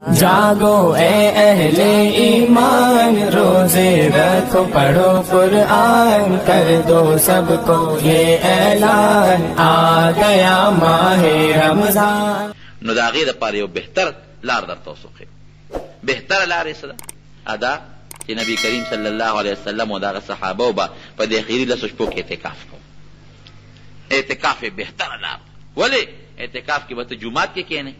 जागो ए अहले ईमान, रोजे रखो पढ़ो कुरान, कर दो सबको ये ऐलान, आ गया माह रमजान. نو د هغې دپاره یو بهتر لار درته وسوښیم. بهتره لار یې څه ده؟ ادا چې نبي کریم صلی الله علیه وسلم او د هغه صحابو به په دې اخري لسو شپو کې اعتکاف کوو. اعتکاف یې بهتره لار. ولې اعتکاف کې به ته جومات کې کښېنې،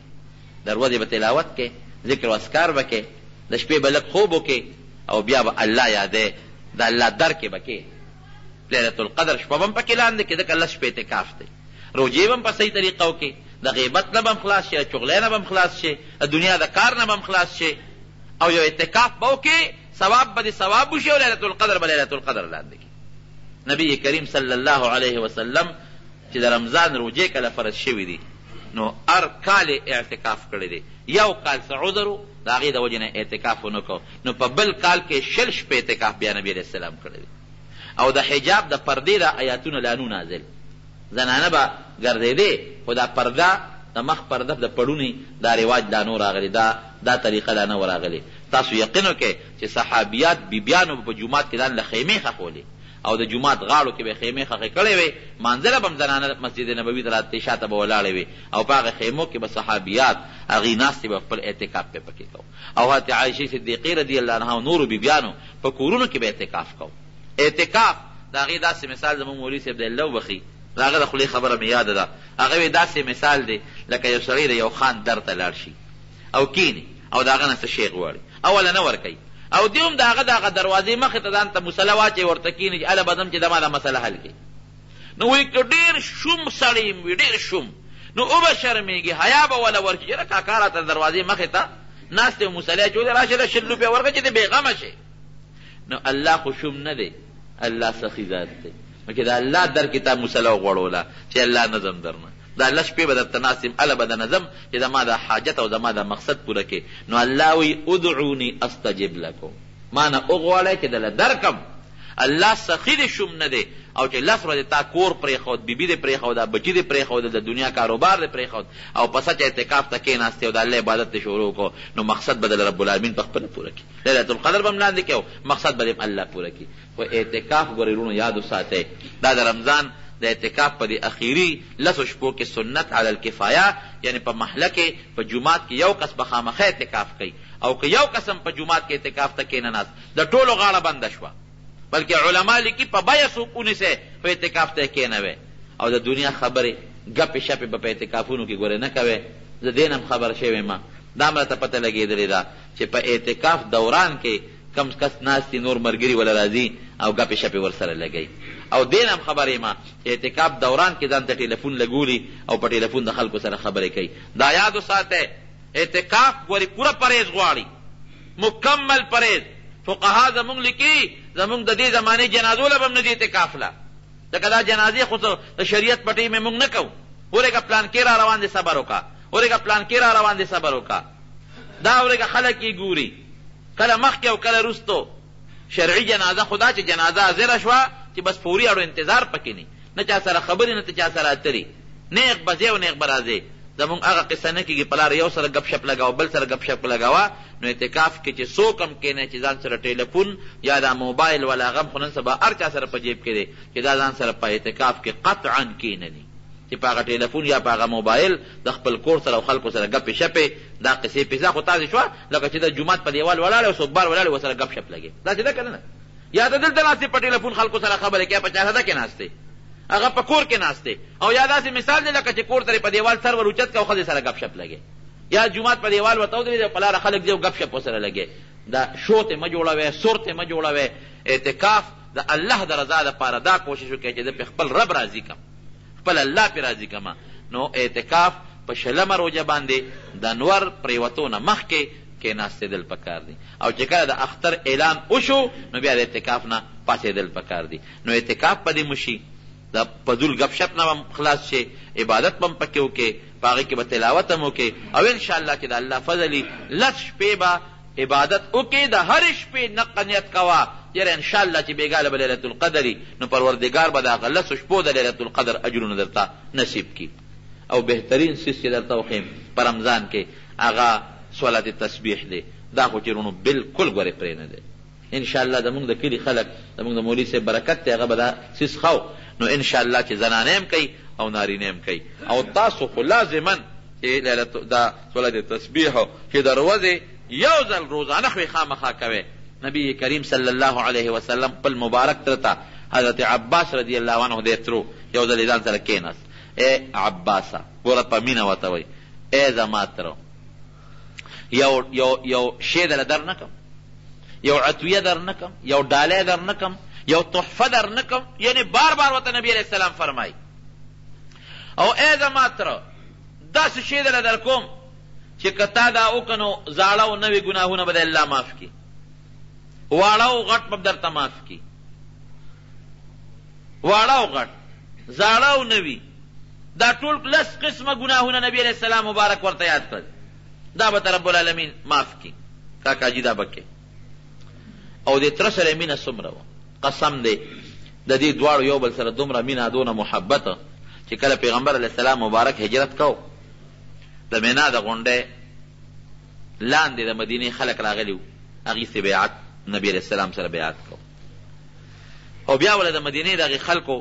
د ورځې به تلاوت کې، ذکر و اذکار به کې، د شپې به لږ خوب وکې، او بیا به الله یادې، د الله در کې به کې. لیلة القدر شپه به هم پکې لاندې کې، ځکه لس شپې اعتکاف دی. روجې به هم په صحیح طریقه وکې، د غیبت نه به هم خلاص شي، د چغلۍ نه به هم خلاص شي، د دنیا د کار نه به هم خلاص شي، او یو اعتکاف به وکې، ثواب به دې ثواب وشي، او لیلة القدر به لیلة القدر لاندې کې. نبی کریم صلی الله علیه وسلم چې د رمضان روجې کله فرض شوي دي، نو هر کال اعتکاف کړی دی. یو کال څه عذر و، د هغې د وجې نه اعتکاف ونه کو، نو په بل کال کې 60 شپې اعتکاف بیا نبي علیه السلام کړی دی. او د حجاب د پردې د آیاتونه لانو نازل، زنانه به ګرځېدې، خو دا پرده د مخ پرده د پړونې دا رواج لا نو راغلی، دا طریقه لا نه راغلی. تاسو یقین وکئ چې صحابیات بیبیانو په جومات کې ځان له خیمې ښخولې، او د جومات غاړو کې به خیمې ښخې کړې وې، مانځله به هم زنانه مسجد نبوي ته راتلې، شاته به ولاړې وې، او په هغه خیمو کې به صحابیات هغې ناستې به خپل اعتکاف پې پکې کو. او حضرت عایشې صدیقې رضی الله عنها او نورو بیبیانو په کورونو کې به اعتکاف کو. اعتکاف د هغې داسې مثال زموږ مولوي صاحب د الله وبخي، د هغه د خولې خبره مې یاده ده، هغه وی داسې مثال دی لکه یو سړی د یو خان در ته لاړ شي او کینې، او د هغه نه څه شی غواړي، اوله نه ورکوي، او دی هم د هغه دغه دروازې مخې ته ځان ته مسله واچوي، ورته کینې چې هله به ځم چې زما دا مسله حل کړي. نو وایي که ډېر شوم سړی وي، ډېر شوم، نو وبه شرمېږي، حیا به وله ورکړي، یاره کاکا راته دروازې مخې ته ناست یو مسلې اچولې، راشه د 60 روپۍ ورکړه چې ته بېغمه شې. نو الله خو شوم نه دی، الله سخي ذات دی. نو چې د الله در کې تا مسله وغوړوله چې الله نظم درنه، دا لس شپې به درته ناست یم، هله به د نظم چې زما د حاجت او زما د مقصد پوره کې. نو الله وایي ادعوني استجب لکم، ما نه وغواړئ چې دله درکم. الله سخي دی، شوم نه دی. او چې لس ورځې تا کور پرېښود، بیبي دې پرېښوده، بچي دې پرېښوده، د دنیا کاروبار دې پرېښود، او په سچ اعتکاف ته کېناستې او د الله عبادت دې شروع کړو، نو مقصد به د رب العالمین په خپله پوره کړي. لیلة القدر به هم لاندې کړي، او مقصد به دې الله پوره کړي. خو اعتکاف ګورې وروڼو یاد وساتئ، دا د رمضان د اعتکاف په دې اخیري لسو شپو کې سنت علی الکفایه، یعنی په محله کې په جومات کې یو کس به خامخا اعتکاف کوي، او که یو کس هم په جومات کې اعتکاف ته کېنناست، د ټولو غاړه بنده شوه. بلکې علما لیکي په بیه څوک ونیسئ په اعتکاف ته کېنوئ، او د دنیا خبرې ګپې شپې به په اعتکافونو کې ګورې نه کوئ. زه دې نه هم خبر شوی ما، دا هم راته پته لګېدلې ده چې په اعتکاف دوران کې کم کس ناستي، نور ملګري وله راځي او ګپې شپې ورسره لګوي. او دې نه هم خبر یم چې اعتکاف دوران کې ځان ته ټلیفون لګولي او په ټلیفون د خلکو سره خبرې کوي. دا یاد وساتئ، اعتکاف ګورې پوره پرهیز غواړي، مکمل پرهیز. فقها زمونږ لیکي زمونږ د دې زمانې جنازو له به هم نه دي اعتکاف له، ځکه دا جنازې خو د شریعت په ټیم مونږ نه کوو. ورېږه پلان کې را روان دي صبر وکړه، ورېږه پلان کې را روان دي صبر وکړه، دا ورېږه خلک یې ګوري کله مخکې او کله وروستو. شرعي جنازه خدا چې جنازه حاضره شوه چې بس فوري اړو انتظار پکې نه چا سره خبرې نه ته چا سره اتري، نیغ به ځې او نیغ به راځې. زمونږ هغه قصه نه کېږي پلار یو سره گپ شپ لګاوه، بل سره گپ شپ لګاوه. نو اعتکاف کې چې څوک هم کېنی چې ځان سره ټیلیفون یا دا موبایل ولا غم خو نن سبا هر چا سره په جیب کې دی، چې دا ځان سره په اعتکاف کې قطعا کېنني چې په هغه ټیلیفون یا په هغه موبایل د خپل کور سره او خلکو سره گپې شپې. دا قصې پیسه خو تازې شوه لکه چې د جومات په دیوال ولاړې او څوک بار ولاړې ورسره گپ شپ لګې، داسې ده که نه؟ یا ته دلته ناستې په ټیلیفون خلکو سره خبرې کوې، په چارده کې ناستې، هغه په کور کې ناستې. او یا داسې مثال دی لکه چې کور ته په دیوال سر ور اوچت کړه او ښځې سره گپ شپ لګې، یا جومات په دیوال ورته ودرېدې او په لاره خلک دي او گپ شپ ورسره لګې. دا شو ته مه جوړوئ، سور ته مه جوړوئ. اعتکاف د الله د رضا دپاره دا کوشش وکړئ چې زه پې خپل رب راضي کړم، خپل الله پې راضي کړم. نو اعتکاف په 20مه روژه باندې د انور پرېوتو نه مخکې کېناستېدل پکار دي، او چې کله د اختر اعلان وشو نو بیا د اعتکاف نه پاڅېدل پکار دي. نو اعتکاف په دې مشي، د فضول گپ شپ نه هم خلاص شي، عبادت به هم پکې وکړې، په هغې کې به تلاوت هم وکړې، او انشاءالله چې د الله فضلي لس شپې به عبادت وکړې. د هرې شپې نقه نیت کوه یاره انشاءالله چې بېګاله به لیلة القدري، نو پروردګار به د هغه لسو شپو د لیلة القدر اجرونه درته نصیب کړي. او بهترین څیز چې درته وښیم په رمضان کې هغه صلات تسبیح دی دا خو چېرونو بلکل ګورې پرې نه دی انشاءالله زمونږ د کلي خلک زمونږ د مولوي صاحب برکت دی هغه به دا سیس خو نو انشاءالله چې زنانه هم کوي او نارینه هم کوي او تاسو خو لازما چې دا صلات تسبیح چې د ورځې یو ځل روزانه خو یې خامخا کوئ نبی کریم صلی الله علیه وسلم خپل مبارک تره ته حضرت عباس رضی الله عنه دی ترو یو ځل یې ځان سره کېناست ای عباسه ګوره په مینه ورته وایي ای زما تره یو شی دله در نه کم یو عطویه در نه کم یو ډالی در نه کم یو تحفه در نه کم یعنی بار بار ورته نبی علیه السلام فرمایي او ای زما تره داسې شی دله در کوم چې که تا دا وکړه نو زاړه او نوي ګناهونه به د الله معاف کړي واړه او غټ به درته معاف کړي واړه او غټ زاړه او نوي دا ټول لس قسمه ګناهونه نبی علیه السلام مبارک ورته یاد کړل دا به ته رب العالمین معاف کړي کاکاجي دا به کې او د تره سره مینه څومره وه قسم دی د دې دواړو یو بل سره دومره مینه دونه محبت چې کله پیغمبر علیه السلام مبارک هجرت کو د مینا د غونډې لاندې د مدینې خلک راغلي وو هغې سې بیعت نبی علیه السلام سره بیعت کو او بیا وله د مدینې دغې خلکو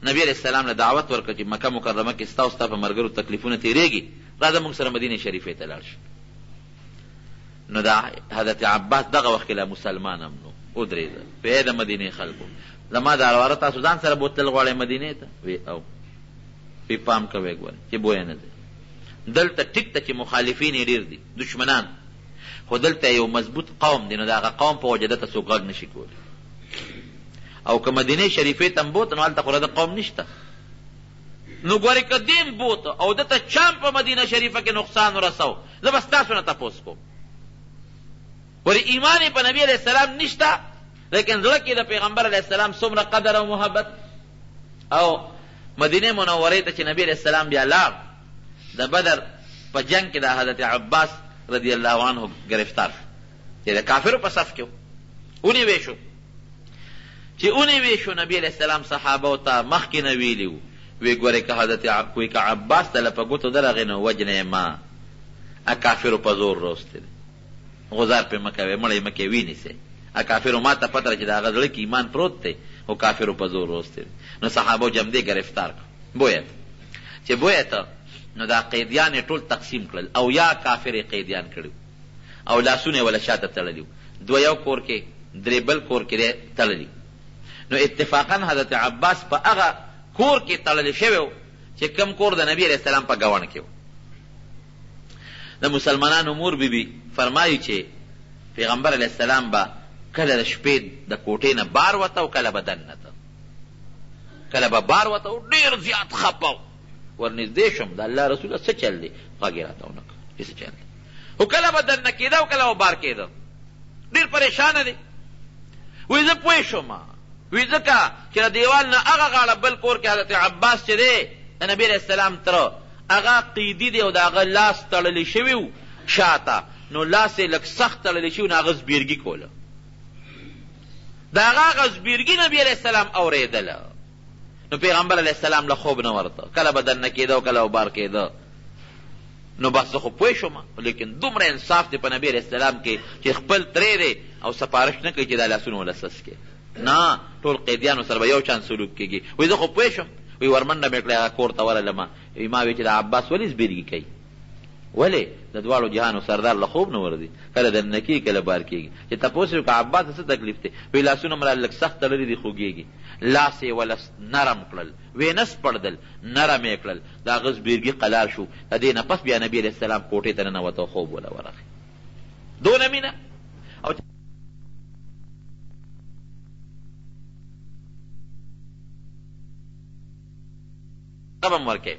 نبی علیه السلام له دعوت ورکړه چې مکه مکرمه کې ستا او ستا په ملګرو تکلیفونه تېرېږي راځه موږ سره مدینې شریفې ته لاړ شو نو دا حضرت عباس دغه وخت کې لا مسلمان هم نو ودرېده وی د مدینې خلکو زما دا رواره تاسو ځان سره بوتل غواړئ مدینې ته وی او وی پام کوئ ګورئ چې بویه نه دی دلته ټیک ته چې مخالفین یې ډېر دي دشمنان خو دلته یو مضبوط قوم دی نو د هغه قوم په وجه دته څوک غږ نشي کولی او که مدینې شریفې ته هم بوته نو هلته خو د قوم نشته نو ګورې که دیم بوته او دته چا په مدینه شریفه کې نقصان ورسو زه به ستاسو نه تپوس کوم ګورې ایمان یې په نبي علیه السلام نشته لیکن زړه کې د پیغمبر علیه السلام څومره قدر او محبت او مدینې منورې ته چې نبي علیه السلام بیا لاړ د بدر په جنگ کې د حضرت عباس رضی الله عنه گرفتار چې د کافرو په صف کې ونیوی شو چې ونیوی شو نبی علیه السلام صحابو ته مخکې نه ویلي وو وی ګورې که حضرت کوی که عباس ته له په ګوتو درغې نو وجنه یې ما کافرو په زور روستی دی غزار پې مه کوې مړی مه کې وینیسئ کافرو ما ته پته ده چې د هغه زړه کې ایمان پروت دی او کافرو په زور روستی دی نو صحابو جمدې گرفتار کړ بویه چې بویه ته نو دا قیدیان یې ټول تقسیم کړل او یا کافر یې قیدیان کړي او لاسونه یې وله شاته تړلي دوه یو کور کې درې بل کور کې دی تړلي نو اتفاقا حضرت عباس په هغه کور کې تړلی شوی و چې کم کور د نبي علیه السلام په ګاونډ کې و د مسلمانانو مور بیبي فرمایي چې پیغمبر علیه السلام به کله د شپې د کوټې نه بار وته او کله به دننه ته کله به بار وته او ډېر زیات خپه ورنږدې شم د الله رسوله څه چل دی غږ یې راته ونه کړ څه چل دی خو کله به دننه کېده او کله به بار کېده ډېر پریشانه دی وایي زه پوه شوم وی ځکه چې د دیوال نه هغه غاړه بل کور کې حضرت عباس چې دی د نبي علیه السلام تره هغه قیدي دی او د هغه لاس تړلی شوي و شاته نو لاس یې لږ سخت تړلی شوي نو هغه زبیرګي کوله د هغه زبیرګي نبي علیه السلام اورېدله نو پیغمبر علیه السلام له خوب نه ورته کله به دننه کېده او کله به بار کېده نو بس زه خو پوه شوم لیکن دومره انصاف دی په نبي علیه السلام کې چې خپل ترې دی او سپارش نه کوي چې دا لاسونه ولسس کې نه ټول قیدیانو سره به یو چان سلوک کېږي وایي زه خو پوه شم وایي ورمنډه مې کړې هغه کور ته ورغلم ما وایي چې د عباس ولې زبیرګي کوي ولې د دواړو جهانو سردار له خوب نه ورځي کله دننه کېږي کله بار کېږي چې تپوس یې وکړه عباس ته څه تکلیف دی وایي لاسونه مې لږ سخت تړلي دي خوږېږي لاس یې ولس نرم کړل ویې نه سپړدل نرم یې کړل د هغه زبیرګي قلار شو د دې نه پس بیا نبي علیه السلام کوټې ته ننوته خوب وله ورغی دونه مینه او قبم ورکې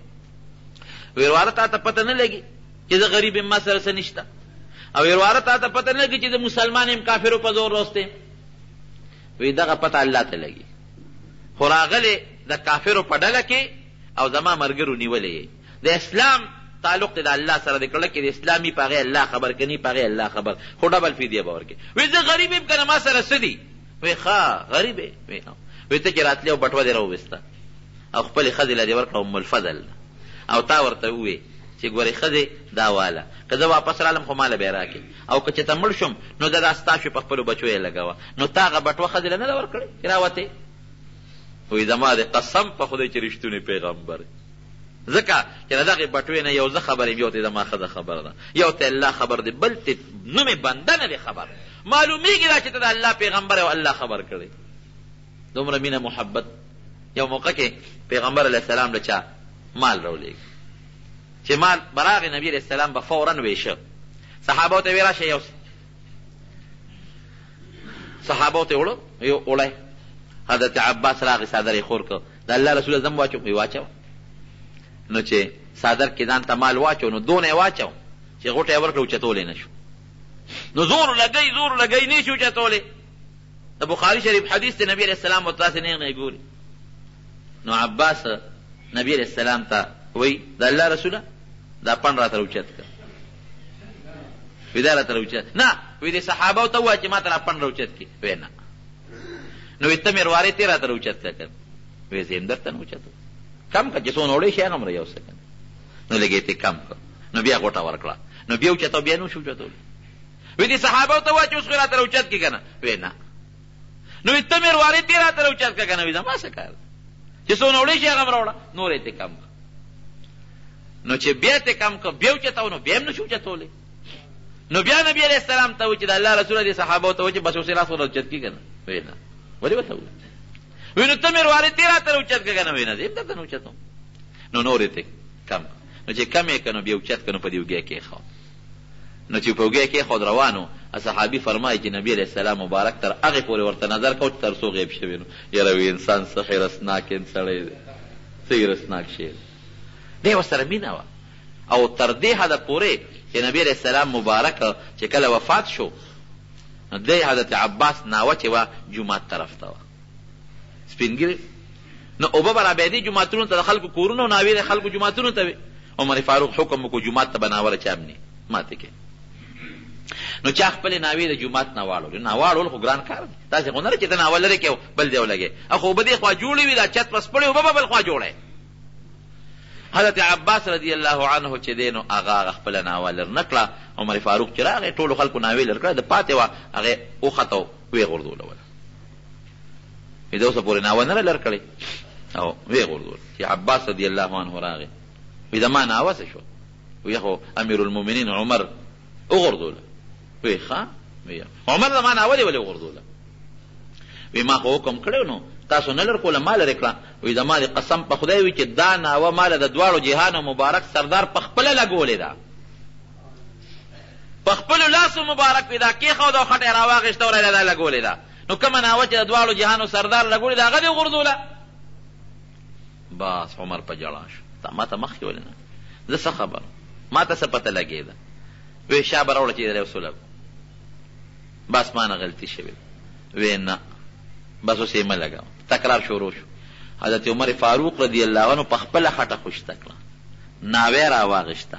ویرواره تا ته پته نه لګي چې د غریب ما سره څه نشته او ویرواره تا ته پته نه لګي چې د مسلمان یم کافرو په زور روستی وی دغه پته الله ته لګي خو راغلې د کافرو په ډله کې او زما ملګرو نیولې د اسلام تعلق د الله سره د کړه کې د اسلامي په هغې الله خبر کني په هغې الله خبر خو ډبل فدیه به ورکړي وی زه غریب یم که نه ما سره څه دي وی ښه غریب یې وی ته چې راتلې او بټوه دې راوویسته او خپلې ښځې له دې ورکړه ام الفضل او تا ورته ووې چې ګورې ښځې دا واله که زه واپس رالم خو ماله به یې راکړې او که چې ته مړ شم نو دا ستا شوې په خپلو بچو یې لګوه نو تا هغه بټوه ښځې له نه ده ورکړې چې راوتې وایي زما د قسم په خدای چې رښتونی پیغمبر ځکه چې د دغې بټوې نه یو زه خبر یم یو ته زما ښځه خبر ده یو ته الله خبر دی بل ته نومې بنده نه دی خبر معلومیږي دا چې ته د الله پیغمبر او الله خبر کړی دومره مینه محبت یو موقع کې پیغمبر علیه السلام له چا مال راولېږي چې مال به راغی نبي علیه السلام به فورا ویشه صحابو ته ویې راشه یو صحابو ته وړو یو وړی حضرت عباس راغی څادر یې خور کړ د الله رسول زم واچو وی واچو نو چې څادر کې ځان ته مال واچو نو دونه یې واچو چې غوټه یې ورکړه اوچتولی نه شو نو زور لګی نه شي اوچتولی د بخاري شریف حدیث دی نبی علیه السلام ورته داسې نیغ نه ګوري نو عباس نبی علیه السلام ته وی د الله رسوله دا پڼ راته اوچت کړه وی دا راته اوچت نه وی د صحابو ته ووایه چې ما ته را پڼ راوچت کړي وی نه نو وی ته مې روارې تې راته راوچت کړه وی زه یم درته نه اوچتو کم کړه چې څونه وړی شي هغه هم یو څه نو لږ یې کم کړه نو بیا غوټه ورکړه نو بیا اوچتو بیا نو شو اوچتولی وی د صحابو ته ووایه چې اوس خو راته راوچت کړي که نه وی نه نو وی ته مې روارې تې راته راوچت کړه که نه وی زما څه کار چې څونه وړی شي هغه هم راوړه نور یې کم کړه نو چې بیا ته کم کړه بیا اوچتو نو بیا هم نه شو اوچتولی نو بیا نبی علیه السلام ته و چې د الله رسوله دې صحابو ته و چې بس اوس یې لاس ور اوچت کړي که نه وی نه ولې ورته وویل وی نو ته مې روارې تې راته اوچت کړه که نه وی نه زه هم درته نه اوچتوم نو نور یې کم نو چې کم یې کړه نو بیا اوچت کړه نو په دې اوږې کېښود نو چې په اوږې کېښود روانو صحابي فرمایي چې نبی علیه السلام مبارک تر هغې پورې ورته نظر کو چې تر څو غیب شوی نو یاره وی انسان څه خیرسناک سړی دی څه خیرسناک شی دی ورسره مینه وه او تر دې حده پورې چې نبی علیه السلام مبارک چې کله وفات شو نو دی حضرت عباس ناوه چې وه جومات طرف ته وه سپینګیرې نو اوبه به رابیدې جوماتونو ته د خلکو کورونه ناوې د خلکو جوماتونو ته وې عمر فاروق حکم وکړو جومات ته به ناوله چا مني ماتې کې نو چا خپلې ناوې د جومات نه واړولې ناواړول خو ګران کار دی داسې خو نه ده چې ته ناول لرې کې بل دی ولګې خو اوبه دې خوا جوړې وي دا چت پس پړې اوبه به بل خوا جوړی حضرت عباس رضی الله عنه چې دی نو هغه خپله ناوه لر نه کړه عمر فاروق چې راغی ټولو خلکو ناوې لر کړه د پاتې وه هغې وخته ویې غورځولوله د اوسه پورې ناوه نه لر کړې او ویې غورځول چې عباس رضی الله عنه راغی وی زما ناوه څه شو وی خو امیر المؤمنین عمر وغورځوله وی ښه عمر زما ناوه دې ولې وغورځوله وی ما خو حکم کړی نو تاسو نه لر کوله ما لرې کړه وی زما د قسم په خدای وي چې دا ناوه ماله د دواړو جهانو مبارک سردار په خپله لګولې ده په خپلو لاسو مبارک وي دا کېښوده او خټه یې راواخېسته او دا لګولې ده نو کومه ناوه چې د دواړو جهانو سردار لګولې ده هغه دې وغورځوله بس عمر په ژړا شو ما ته مخکې ولې نه زه څه خبر ما ته څه پته لګېده وی شا به راوړه چې یې وسوله بس ما نه غلطي شوې وی نه بس اوس یې مه لګوه تکرار شروع شو حضرت عمر فاروق رضی الله عنه په خپله خټه خوشته کړه ناوې راواغېسته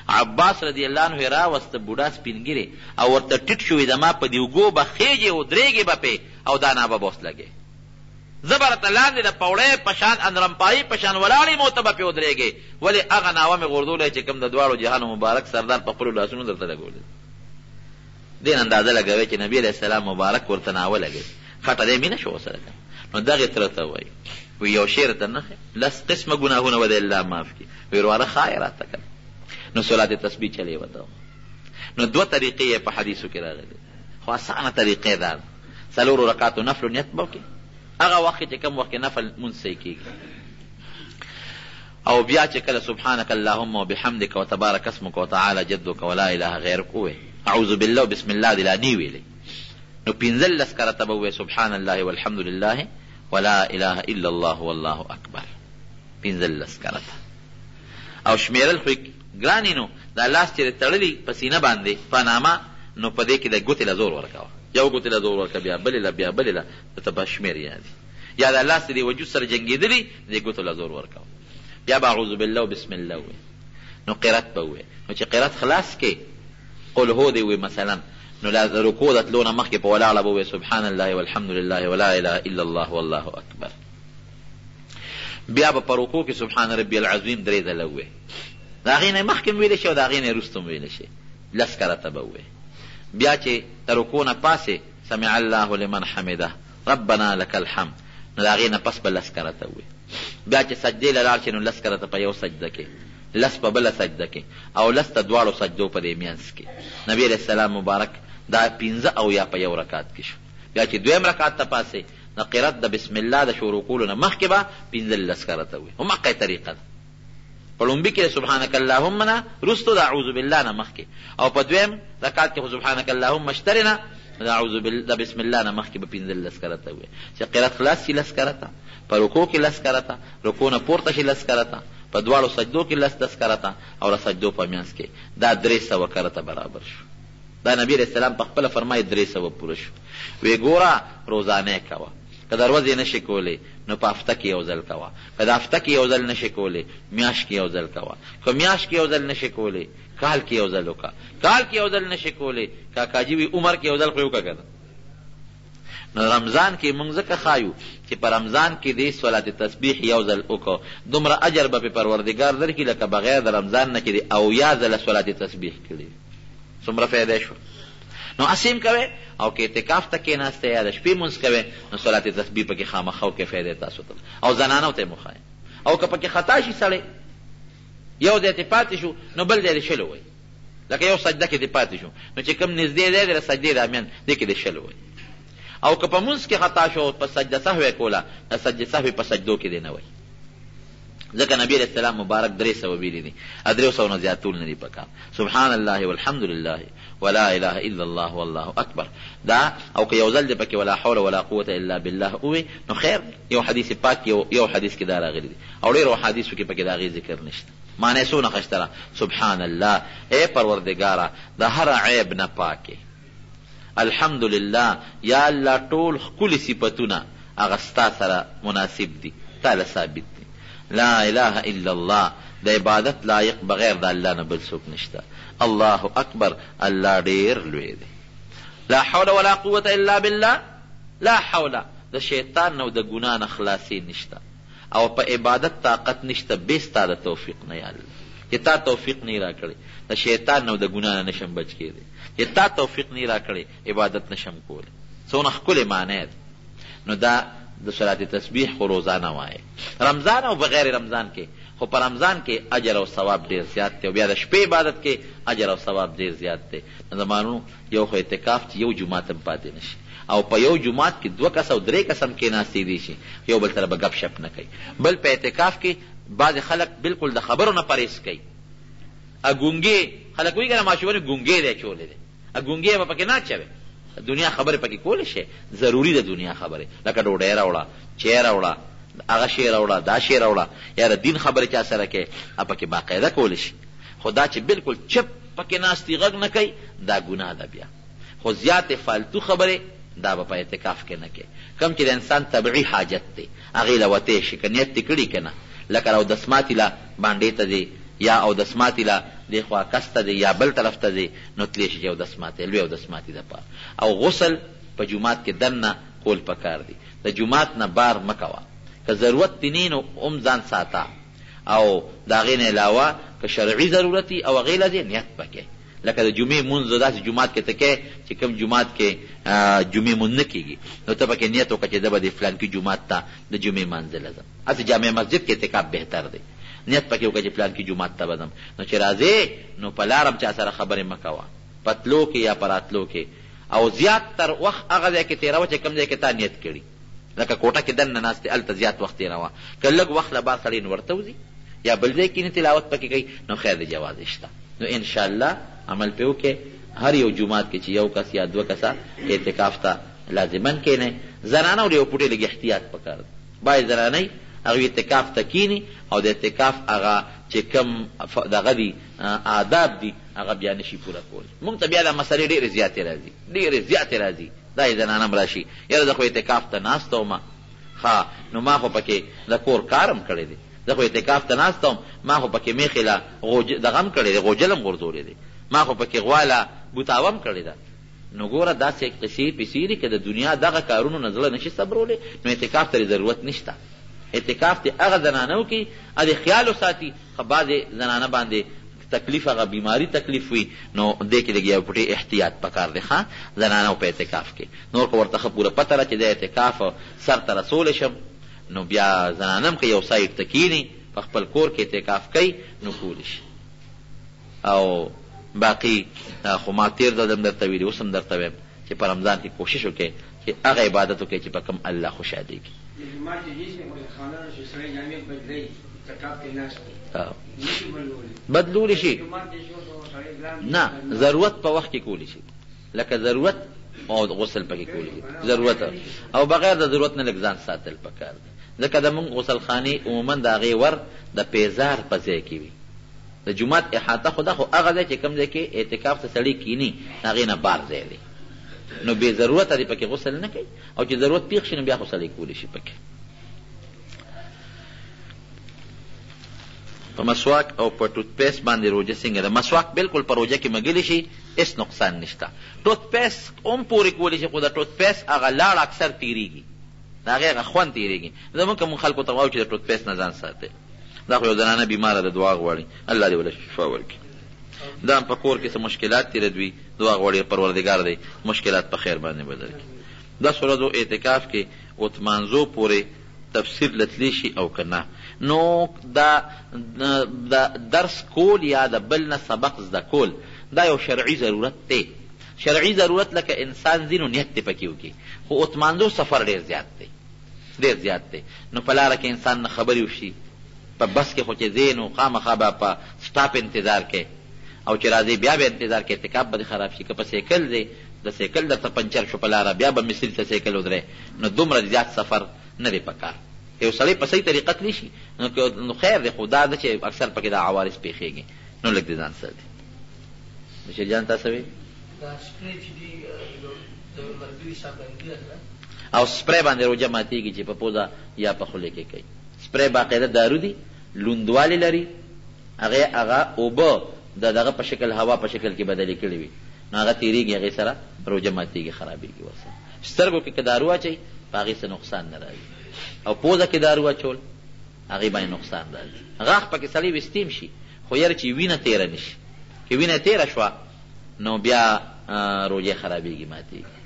عباس رضی الله عنه یې راوسته بوډا سپینګیرې او ورته ټیټ شوې زما په دې اوږو به خېږې او درېږې به پې او دا نابه به اوس لګې زه به راته لاندې د پوړۍ په شان اندرمپایي په شان ولاړې مو ته به پې ودرېږې ولې هغه ناوه مې غورځولی چې کوم د دواړو جهانو مبارک سردار په خپلو لاسونو درته لګولی دې اندازه لګوی چې نبي علیه السلام مبارک ورته ناوه لګوي خټه دې مینه شو ورسره کړه نو دغې تره ته وایي وی یو شعر ته نښې لس قسمه ګناهونه به د الله معاف کړي وی ورواره ښه یې راته کړه نو صلات تسبیح چلې وته نو دوه طریقې یې په حدیثو کې راغلي خو اسانه طریقې دا ده څلورو رکعاتو نفلو نیت به وکړي هغه وخت چې کوم وخت کې نفل مونځ صحیح کېږي او بیا چې کله سبحانک اللهم وبحمدک وتبارک اسمک وتعالی جدک ولا اله غیرک ووایې اعوذ بالله وبسم الله دې لا نی ویلې نو پنځلس کرته به ووایې سبحان الله والحمد لله ولا اله الا الله والله اکبر پنځلس کرته او شمیرل خو ګرانې نو دا لاس چې تړلي په سینه باندې په نامه نو په دې کې د ګوتې له زور ورکوه یو ګوتې له زور ورکوه بیا بلې له بیا بلې له ته به شمېر یادي یا دا لاس دې وجود سره جنګېدلي دې ګوتو له زور ورکوه بیا به اعوذ بالله وبسم الله ووایې نو قرات به ووایې نو چې قرات خلاص کې قل هو دې ووایې مثلا نو لا رکوع د تلو نه مخکې په ولاړه به ووایې سبحان الله والحمد لله ولا اله الا الله والله اکبر بیا به په رکوع کې سبحان ربي العظیم درې ځله ووایې د هغې نه مخکې هم ویلی شي او د هغې نه وروسته هم ویلی شي 10 کرته به ووایې. بیا چې د رکوع نه پاسې سمع الله لمن حمده ربنا لك الحمد نو د هغې نه پس به 10 کرته ووایې. بیا چې سجدې له لاړ شي نو 10 کرته په یو سجده کې 10 په بله سجده کې او 10 د دواړو سجدو په دې منځ کې. نبی علیه السلام مبارک دا 15 او یا په یو رکعت کې شو. بیا چې دویم رکعت ته پاسې د قرات د بسم الله د شروع کولو نه مخکې به 15 کرته ووایې. همغه طریقه ده. په لومبي کې سبحانک اللهم نه وروستو د اعوذ بالله نه مخکې او په دویم رکعت کې خو سبحانک اللهم اشتري نه د بسم الله نه مخکې به 15 کرته ووایې. چې قرات خلاص شي 10 کرته، په رکوع کې 10 کرته، رکوع نه پورته شي 10 کرته، په دواړو سجدو کې 10 کرته او د سجدو په منځ کې دا 300 کرته برابر شو. دا نبی علیہ السلام په خپله فرمایي 300 پوره شو. وی ګوره روزانه کوه، که د ورځې نشي کولی نو په هفته کې یو ځل کوه، که د هفته کې یو ځل نشي کولی میاشت کې یو ځل کوه، که میاشت کې یو ځل نشي کولی کال کې یو ځل وکړه، کال کې یو ځل نشي کولی کاکاجي وي عمر کې یو ځل خو یې وکړه که نه. نو رمضان کې موږ ځکه ښایو چې په رمضان کې دې صلات تسبیح یو ځل وکړو دومره اجر به په پروردګار درکړي لکه بغیر د رمضان نه چې دې اویا ځله صلات تسبیح کړي. څومره فایده شو. نو اسیم کوئ او که اعتکاف ته کېناستئ یا د شپې مونځ کوئ نو صلات تسبیح پکې خامخا وکړئ، فایده تاسو ته او زنانو ته یې مخایئ. او که پکې خطا شي سړی یو ځای ته پاتې شو نو بل ځای دې شلو وایي، لکه یو سجده کې دې پاتې شو نو چې کوم نږدې دی د سجدې د امیان دې کې دې شلو وایي. او که په مونځ کې خطا شو په سجده سهو یې کوله د سجدې سهو په سجدو کې دې نه وایي. ځکه نبی علیہ السلام مبارک 300 ویلي دي، 300 نه زیاتول نه دي پکار. سبحان الله والحمد لله ولا اله الا الله والله اکبر دا او که یو ځل دې پکې ولا حول ولا قوه الا بالله اوي نو خیر. یو حدیث پاک یو حدیث کې دا راغلی دي او ډېرو حدیثو کې پکې دا غي ذکر نشته. معنی سونه خشتره سبحان الله اے پروردگارا د هر عیب نه پاکه، الحمدلله یا الله ټول ښکلي صفتونه هغه ستا سره مناسب دي، تعالی ثابت دي. لا اله الا الله د عبادت لایق بغیر د الله نه بل څوک نشته. الله اکبر الله ډیر لوی دی. لا حول ولا قوه الا بالله، لا حول د شیطان نو د ګناه نه خلاصي نشته او په عبادت طاقت نشته به ستا د توفیق نه. یا الله چې تا توفیق نه راکړي د شیطان نو د ګناه نه نشم بچ کېدی، چې تا توفیق نه راکړي عبادت نشم کولی. څونه ښکلې معنی ده. نو دا د صلات تسبیح خو روزانه وایي، رمضان او بغیر رمضان کې. خو په رمضان کې اجر او ثواب ډیر زیات دی او بیا د شپې عبادت کې اجر او ثواب ډیر زیات دی. زمانو یو خو اعتکاف چې یو جماعت هم پاتې نشي او په یو جماعت کې 2 کس او 3 کس هم کېناستې دي شي، یو بل سره به ګپ شپ نه کوي. بل په اعتکاف کې بعضې خلک بالکل د خبرو نه پرهیز کوي. ګونګې خلک وایي که نه ماشومانې ګونګې دی اچولی دی، ګونګې به پکې نه اچوي. دنیا خبرې پکې کولی شي، ضروري ده دنیا خبرې، لکه ډوډۍ راوړه، چای راوړه، هغه شی راوړه، دا شی راوړه، یا د دین خبرې چا سره کوي پکې باقاعده کولی شي. خو دا چې بالکل چپ پکې ناستې غږ نه کوي دا ګناه ده. بیا خو زیاتې فالتو خبرې دا به په اعتکاف کې نه کوي. کم چې د انسان طبعي حاجت دی هغې له وتی شي، که نیت دې کړي که نه، لکه اودسماتې له بانډې ته دی یا اودسماتې له دې خوا کس ته دی یا بل طرف ته دی نو تلی شي چې اودسماتې لوی اودسماتې دپاره. او غسل په جومات کې دننه کول پکار دی. د جومات نه بار مه کوه، که ضرورت دې نه نو هم ځان ساته. او د هغې نه علاوه که شرعي ضرورت وي او هغې له دې نیت پکې، لکه د جمعې مونځ داسې جومات کې ته کوې چې کوم جومات کې جمعې مونځ نه کېږي نو ته پکې نیت وکړه چې زه به د فلانکي جومات ته د جمعې مانځله ځم. هسې جامع مسجد کې اعتکاف بهتر دی. نیت پکې وکړه چې فلانکي جومات ته به ځم، نو چې راځې نو په لاره چا سره خبرې مه کوه، په تلو کې یا په راتلو کې. او زیات تر وخت هغه ځای کې تېروه چې کوم ځای کې تا نیت کړي، لکه کوټه کې دننه ناست دی هلته زیات وخت تېروه. که لږ وخت له بعد سړی نو ورته وځي یا بل ځای کې نه تلاوت پکې کوي نو خیر د جواز شته. نو انشاءالله عمل پې وکړئ. هر یو جومات کې چې یو کس یا 2 کسه اعتکاف ته لازمن کېنئ. زنانو یو پوټې لږ احتیاط پکار دی. باید زنانۍ هغوی اعتکاف ته کینی او د اعتکاف هغه چې کوم دغه دي آداب دي هغه بیا نشي پوره کولی. مونږ ته بیا دا مسلې ډېرې زیاتې راځي. دا یې زنانه م راشي یاره زه خو اعتکاف ته ناست وم، ښه نو ما خو پکې د کور کارم کړی دی، زه خو اعتکاف ته ناست وم، ما خو پکې میخې له دغه م کړی دی، غوجل م غورځولی دی، ما خو پکې غواله بوتاوه م کړې ده. نو ګوره داسې قصې پیسې دي که د دنیا دغه کارونو نه زړه نشي صبرولی نو اعتکاف ته ضرورت نشته. اعتکاف دی هغه زنانو کې ادې خیال وساتي خو بعضې زنانه باندې تکلیف هغه بیماری تکلیف وي نو دې کې لږ یو پټې احتیاط پکار دی ښه زنانو په اعتکاف کې نور خو ورته ښه پوره پته ده چې د اعتکاف سر ته رسولی شم نو بیا زنانم که یو سایډ ته کیني په خپل کور کې اعتکاف کوي نو کولی شي او باقي خو ما تیر دادم درته ویلي اوس هم درته ویم چې په رمضان کې کوشش وکړئ چې هغه عبادت وکړئ چې په کوم الله خوشحالېږي بدلولی شي نه ضرورت په وخت کې کولی شي لکه ضرورت او غسل پکې کولی شي ضرورت او بغیر د ضرورت نه لږ ځان ساتل پکار دی ځکه د مونږ غسلخانې عموما د هغې ور د پیزار په ځای کې وي د جومات احاطه خو ده خو هغه ځای چې کوم ځای کې اعتکاف ته سړی کیني هغې نه بار ځای دی نو بې ضرورته دی پکې غسل نه کوي او چې ضرورت پیښ شي نو بیا خو سړی کولی شي پکې په مسواک او په ټوت پیسټ باندې روجه څنګه ده مسواک بالکل په روجه کې مګلی شي هېڅ نقصان نشته ټوت پیسټ هم پورې کولی شي خو د ټوت پیسټ هغه لاړ اکثر تېرېږي د هغې هغه خوند تېرېږي زمونږ که مونږ خلکو ته وایو چې د ټوت پیسټ نه ځان ساتئ دا خو یو زنانه بیماره ده دعا غواړي الله دې وله شفا ورکړي دا هم په کور کې څه مشکلات تېره دوي دعا غواړي پروردګار دی مشکلات په خیر باندې بدل کړي 10 ورځو اعتکاف کې اتمانزو پورې تفسیر لتلی شي او که نه نو دا درس کول یا د بل نه سبق زده کول دا یو شرعي ضرورت دی شرعي ضرورت لکه انسان ځي نو نیت دې پکې وکړي خو اتمانزو سفر ډېر زیات دی نو په لاره کې انسان نه خبرې وشي په بس کې خو چې ځې نو خامخا به په سټاپ انتظار کې او چې راځې بیا به انتظار کې اعتکاف به دې خراب شي که په سیکل ځې د سیکل درته پنچر شو په لاره بیا به مصري ته سیکل ودرې نو دومره زیات سفر نه دی پکار یو سړی په صحیح طریقه تللی شي نو خیر دی خو دا ده چې اکثر پکې دا عوارض پیښېږي نو لږ دې ځان ساتي بشیر جان تاسو وی او سپری باندې روجه ماتېږي چې په پوزه یا په خولې کې کوي سپری باقاعده دارو دي لوندوالی لري هغه اوبه د دغه په شکل هوا په شکل کې بدلې کړي وي نو هغه تېرېږي هغې سره روجه ماتېږي خرابېږي ورسره سترګو کې که دارو اچوي په هغې څه نقصان نه راځي او پوزه کې دارو اچول هغې باندې نقصان راځي غاښ پکې سړی وستیم شي خو یاره چې وینه تېره نه شي که وینه تېره شوه نو بیا روجه خرابېږي ماتېږي